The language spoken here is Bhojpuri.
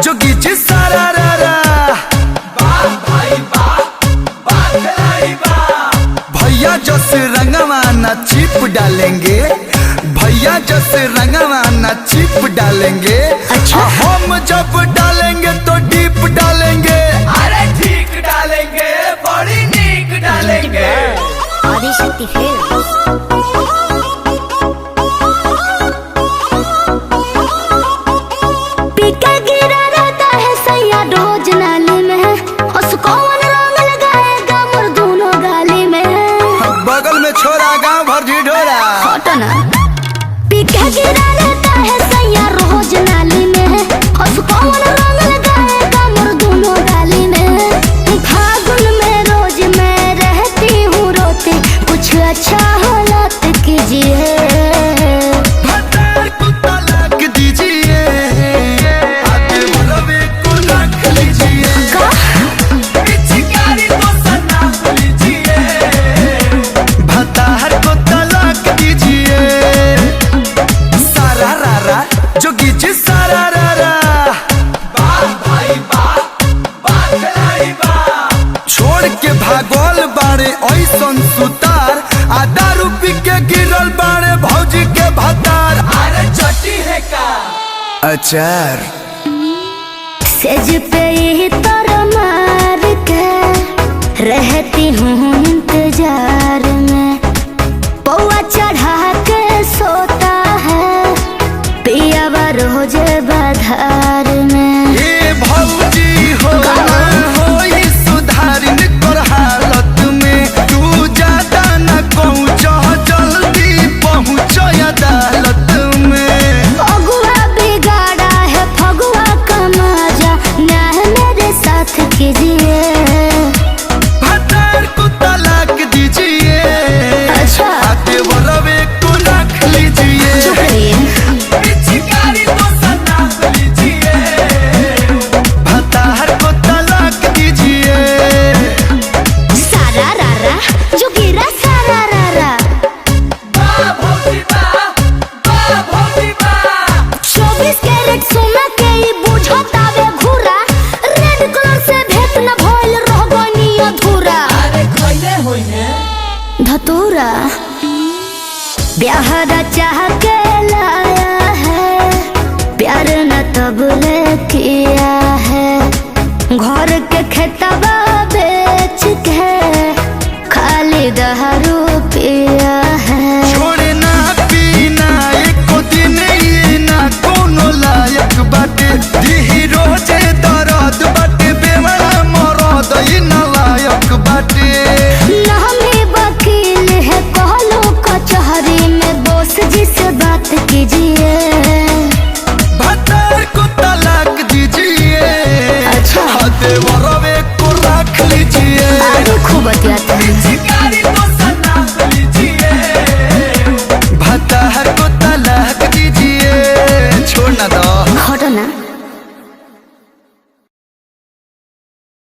जोगी जी सारा रा रा भैया जस रंगवा ना चिप डालेंगे, भैया जस रंगवा ना चिप डालेंगे। अच्छा हम जब डालेंगे तो डीप डालेंगे। अरे ठीक डालेंगे, बड़ी नीक डालेंगे। आदिशक्ति फिल्म्स। पीका गिरा रहता है सैया रोज नाली में, उसको रंग लगाएगा मोर दोनों गाली में। बगल में छोरा गांव भर ढिढोरा। ना पीका गिरा रहता है सैया रोज नाली में, उसको रंग लगाएगा मोर दोनों गाली में। फागुन में रोज मैं रहती हूँ रोती, कुछ अच्छा हालात कीजिए। जोगी जी सारा रा रा छोड़ के भागोल बाड़े ऐसन सुतार, आधा रूपी के गिरल बाड़े भौजी के भतार। अरे चटी है का अचार सेज पे ही तर मार के रहती हूँ इंतजार में, पौआ चढ़ा के सोता है पियावा रोज बाधार में। ये भौजी हो होई सुधारिन कर हालत में, तू ज्यादा न पहुँचो जल्दी पहुँचो अदालत में। फगुआ बिगाड़ा है फगुआ का मजा, न्याय मेरे साथ कीजिए। भतार को तलाक दीजिए। अच्छा आते वरवे को रख लीजिए। शुक्रिया। पिचकारी तो सनाप लीजिए। भतार को तलाक दीजिए। सारा रारा जो गिरा सारा रारा। बा भौजी बा, बा भौजी बा। 24 कैरेट सोना के ई बुझो तावे घुरा, रेड कलर से भेट न भइल रह गनी अधूरा। अरे खइले होइने धतूरा ब्याह चाह के लाया है, प्यार न तबले किया है। घर के खेतबा बेच के खाली दहर